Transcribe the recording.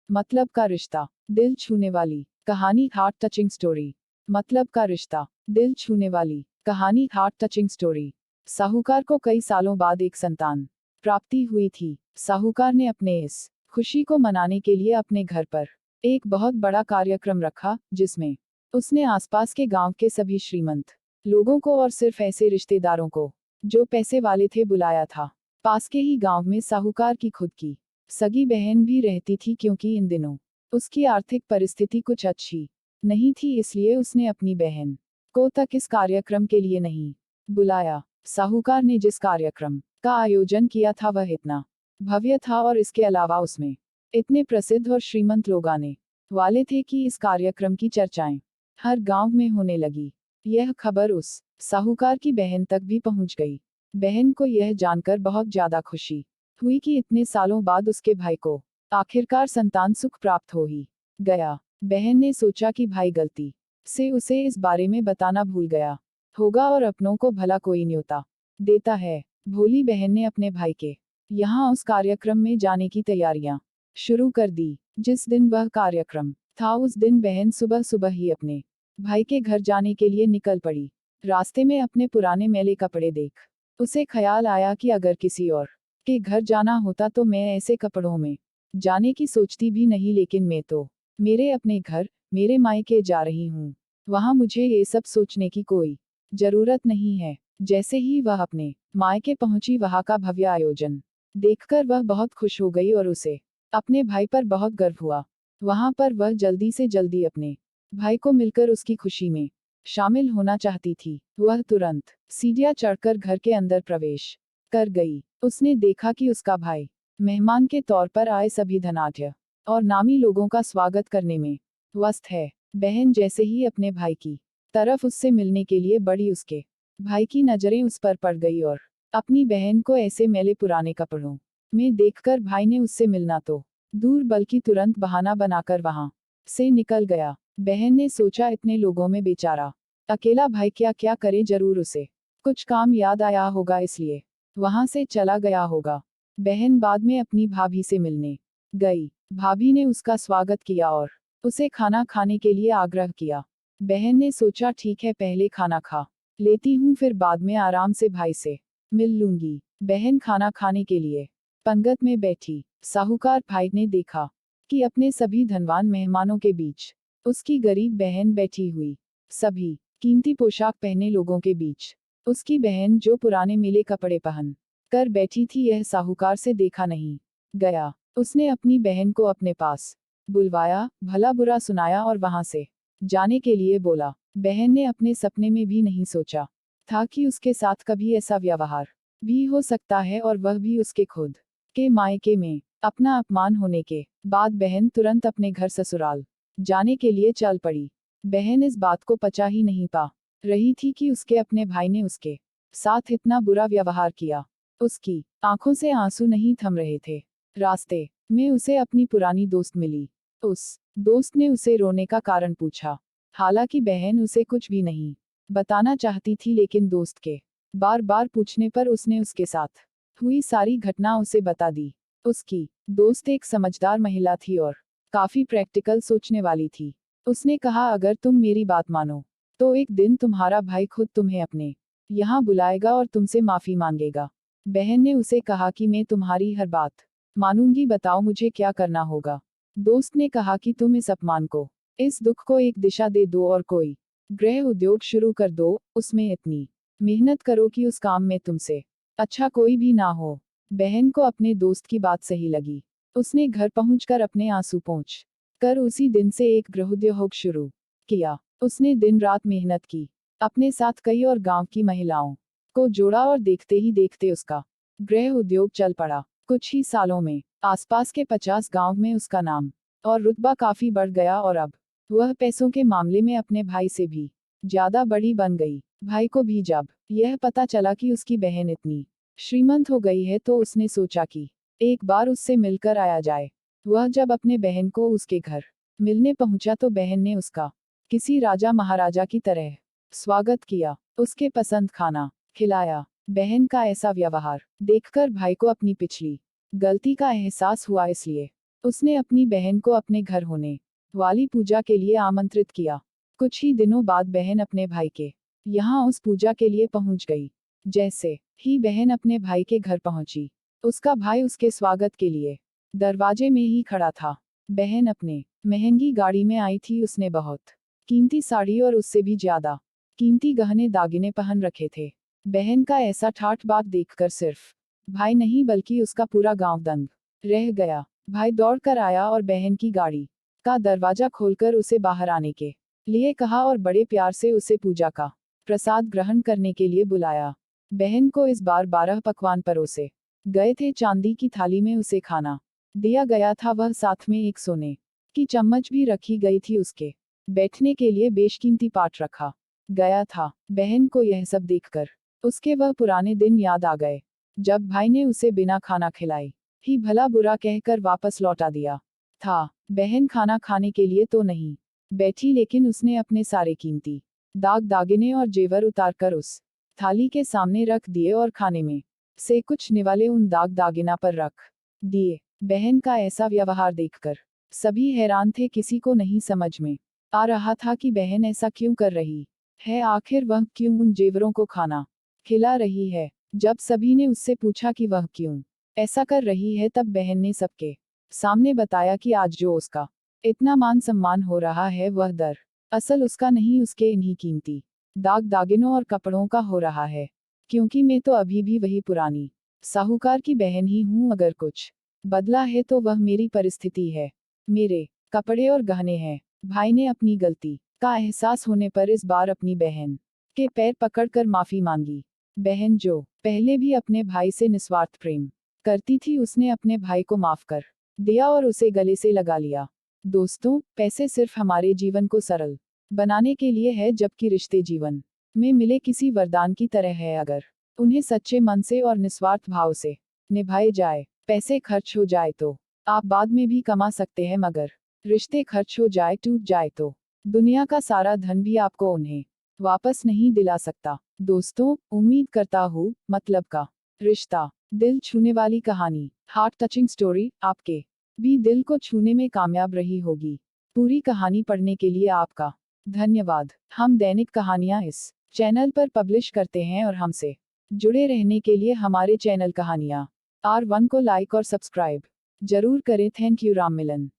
मतलब का रिश्ता, दिल छूने वाली कहानी, हार्ट टचिंग स्टोरी। मतलब का रिश्ता, दिल छूने वाली कहानी, हार्ट टचिंग स्टोरी। साहूकार को कई सालों बाद एक संतान प्राप्ति हुई थी। साहूकार ने अपने इस खुशी को मनाने के लिए अपने घर पर एक बहुत बड़ा कार्यक्रम रखा, जिसमें उसने आसपास के गांव के सभी श्रीमंत लोगों को और सिर्फ ऐसे रिश्तेदारों को जो पैसे वाले थे बुलाया था। पास के ही गांव में साहूकार की खुद की सगी बहन भी रहती थी, क्योंकि इन दिनों उसकी आर्थिक परिस्थिति कुछ अच्छी नहीं थी, इसलिए उसने अपनी बहन को तक इस कार्यक्रम के लिए नहीं बुलाया। साहूकार ने जिस कार्यक्रम का आयोजन किया था वह इतना भव्य था और इसके अलावा उसमें इतने प्रसिद्ध और श्रीमंत लोग आने वाले थे कि इस कार्यक्रम की चर्चाएं हर गांव में होने लगी। यह खबर उस साहूकार की बहन तक भी पहुंच गई। बहन को यह जानकर बहुत ज्यादा खुशी हुई कि इतने सालों बाद उसके भाई को आखिरकार संतान सुख प्राप्त हो ही गया। बहन ने सोचा कि भाई गलती से उसे इस बारे में बताना भूल गया होगा और अपनों को भला कोई न्योता देता है। भोली बहन ने अपने भाई के यहाँ उस कार्यक्रम में जाने की तैयारियां शुरू कर दी। जिस दिन वह कार्यक्रम था उस दिन बहन सुबह सुबह ही अपने भाई के घर जाने के लिए निकल पड़ी। रास्ते में अपने पुराने मैले कपड़े देख उसे ख्याल आया कि अगर किसी और के घर जाना होता तो मैं ऐसे कपड़ों में जाने की सोचती भी नहीं, लेकिन मैं तो मेरे अपने घर, मेरे मायके जा रही हूँ। वहां मुझे ये सब सोचने की कोई जरूरत नहीं है। जैसे ही वह अपने मायके पहुंची, वहां का भव्य आयोजन देखकर वह बहुत खुश हो गई और उसे अपने भाई पर बहुत गर्व हुआ। वहां पर वह जल्दी से जल्दी अपने भाई को मिलकर उसकी खुशी में शामिल होना चाहती थी। वह तुरंत सीढ़ियां चढ़कर घर के अंदर प्रवेश कर गई। उसने देखा कि उसका भाई मेहमान के तौर पर आए सभी धनाढ्य और नामी लोगों का स्वागत करने में व्यस्त है। बहन जैसे ही अपने भाई की तरफ उससे मिलने के लिए बढ़ी, उसके भाई की नजरें उस पर पड़ गई और अपनी बहन को ऐसे मैले पुराने कपड़ों में देखकर भाई ने उससे मिलना तो दूर बल्कि तुरंत बहाना बनाकर वहां से निकल गया। बहन ने सोचा इतने लोगों में बेचारा अकेला भाई क्या क्या करे, जरूर उसे कुछ काम याद आया होगा इसलिए वहां से चला गया होगा। बहन बाद में अपनी भाभी से मिलने गई। भाभी ने उसका स्वागत किया और उसे खाना खाने के लिए आग्रह किया। बहन ने सोचा ठीक है, पहले खाना खा लेती हूँ, फिर बाद में आराम से भाई से मिल लूंगी। बहन खाना खाने के लिए पंगत में बैठी। साहूकार भाई ने देखा कि अपने सभी धनवान मेहमानों के बीच उसकी गरीब बहन बैठी हुई। सभी कीमती पोशाक पहने लोगों के बीच उसकी बहन जो पुराने मिले कपड़े पहन कर बैठी थी, यह साहूकार से देखा नहीं गया। उसने अपनी बहन को अपने पास बुलवाया, भला बुरा सुनाया और वहां से जाने के लिए बोला। बहन ने अपने सपने में भी नहीं सोचा था कि उसके साथ कभी ऐसा व्यवहार भी हो सकता है, और वह भी उसके खुद के मायके में। अपना अपमान होने के बाद बहन तुरंत अपने घर ससुराल जाने के लिए चल पड़ी। बहन इस बात को पचा ही नहीं पा रही थी कि उसके अपने भाई ने उसके साथ इतना बुरा व्यवहार किया। उसकी आंखों से आंसू नहीं थम रहे थे। रास्ते में उसे अपनी पुरानी दोस्त मिली। उस दोस्त ने उसे रोने का कारण पूछा। हालांकि बहन उसे कुछ भी नहीं बताना चाहती थी, लेकिन दोस्त के बार बार पूछने पर उसने उसके साथ हुई सारी घटना उसे बता दी। उसकी दोस्त एक समझदार महिला थी और काफी प्रैक्टिकल सोचने वाली थी। उसने कहा अगर तुम मेरी बात मानो तो एक दिन तुम्हारा भाई खुद तुम्हें अपने यहाँ बुलाएगा और तुमसे माफी मांगेगा। बहन ने उसे कहा कि मैं तुम्हारी हर बात मानूंगी, बताओ मुझे क्या करना होगा। दोस्त ने कहा कि तुम इस अपमान को, इस दुख को एक दिशा दे दो और कोई गृह उद्योग शुरू कर दो। उसमें इतनी मेहनत करो कि उस काम में तुमसे अच्छा कोई भी ना हो। बहन को अपने दोस्त की बात सही लगी। उसने घर पहुंचकर अपने आंसू पोंछ कर उसी दिन से एक गृहोद्योग शुरू किया। उसने दिन रात मेहनत की, अपने साथ कई और गांव की महिलाओं को जोड़ा और देखते ही देखते उसका गृह उद्योग चल पड़ा। कुछ ही सालों में आसपास के 50 गांव में उसका नाम और रुतबा काफी बढ़ गया और अब वह पैसों के मामले में अपने भाई से भी ज्यादा बड़ी बन गई। भाई को भी जब यह पता चला कि उसकी बहन इतनी श्रीमंत हो गई है तो उसने सोचा कि एक बार उससे मिलकर आया जाए। वह जब अपने बहन को उसके घर मिलने पहुंचा तो बहन ने उसका किसी राजा महाराजा की तरह स्वागत किया, उसके पसंद खाना खिलाया। बहन का ऐसा व्यवहार देखकर भाई को अपनी पिछली गलती का एहसास हुआ, इसलिए उसने अपनी बहन को अपने घर होने वाली पूजा के लिए आमंत्रित किया। कुछ ही दिनों बाद बहन अपने भाई के यहाँ उस पूजा के लिए पहुंच गई। जैसे ही बहन अपने भाई के घर पहुंची, उसका भाई उसके स्वागत के लिए दरवाजे में ही खड़ा था। बहन अपने महंगी गाड़ी में आई थी। उसने बहुत कीमती साड़ी और उससे भी ज्यादा कीमती गहने दागिने पहन रखे थे। बहन का ऐसा ठाठ बात देखकर सिर्फ भाई नहीं बल्कि उसका पूरा गांव दंग रह गया। भाई दौड़कर आया और बहन की गाड़ी का दरवाजा खोलकर उसे बाहर आने के लिए कहा और बड़े प्यार से उसे पूजा का प्रसाद ग्रहण करने के लिए बुलाया। बहन को इस बार 12 पकवान परोसे गए थे। चांदी की थाली में उसे खाना दिया गया था, वह साथ में एक सोने की चम्मच भी रखी गई थी। उसके बैठने के लिए बेशकीमती पाट रखा गया था। बहन को यह सब देखकर उसके वह पुराने दिन याद आ गए, जब भाई ने उसे बिना खाना खिलाए ही भला बुरा कहकर वापस लौटा दिया था। बहन खाना खाने के लिए तो नहीं बैठी, लेकिन उसने अपने सारे कीमती दागिने और जेवर उतारकर उस थाली के सामने रख दिए और खाने में से कुछ निवाले उन दागिना पर रख दिए। बहन का ऐसा व्यवहार देखकर सभी हैरान थे। किसी को नहीं समझ में आ रहा था कि बहन ऐसा क्यों कर रही है। आखिर वह क्यों उन जेवरों को खाना खिला रही है। जब सभी ने उससे पूछा कि वह क्यों ऐसा कर रही है, तब बहन ने सबके सामने बताया कि आज जो उसका इतना मान सम्मान हो रहा है, वह दर असल उसका नहीं, उसके इन्हीं कीमती दागिनों और कपड़ों का हो रहा है। क्योंकि मैं तो अभी भी वही पुरानी साहूकार की बहन ही हूं। अगर कुछ बदला है तो वह मेरी परिस्थिति है, मेरे कपड़े और गहने हैं। भाई ने अपनी गलती का एहसास होने पर इस बार अपनी बहन के पैर पकड़कर माफी मांगी। बहन जो पहले भी अपने भाई से निस्वार्थ प्रेम करती थी, उसने अपने भाई को माफ कर दिया और उसे गले से लगा लिया। दोस्तों, पैसे सिर्फ हमारे जीवन को सरल बनाने के लिए है, जबकि रिश्ते जीवन में मिले किसी वरदान की तरह है। अगर उन्हें सच्चे मन से और निस्वार्थ भाव से निभाए जाए। पैसे खर्च हो जाए तो आप बाद में भी कमा सकते हैं, मगर रिश्ते खर्च हो जाए, टूट जाए तो दुनिया का सारा धन भी आपको उन्हें वापस नहीं दिला सकता। दोस्तों, उम्मीद करता हूँ मतलब का रिश्ता दिल छूने वाली कहानी, हार्ट टचिंग स्टोरी, आपके भी दिल को छूने में कामयाब रही होगी। पूरी कहानी पढ़ने के लिए आपका धन्यवाद। हम दैनिक कहानियाँ इस चैनल पर पब्लिश करते हैं और हमसे जुड़े रहने के लिए हमारे चैनल कहानियाँ R1 को लाइक और सब्सक्राइब जरूर करें। Thank you. राम मिलन।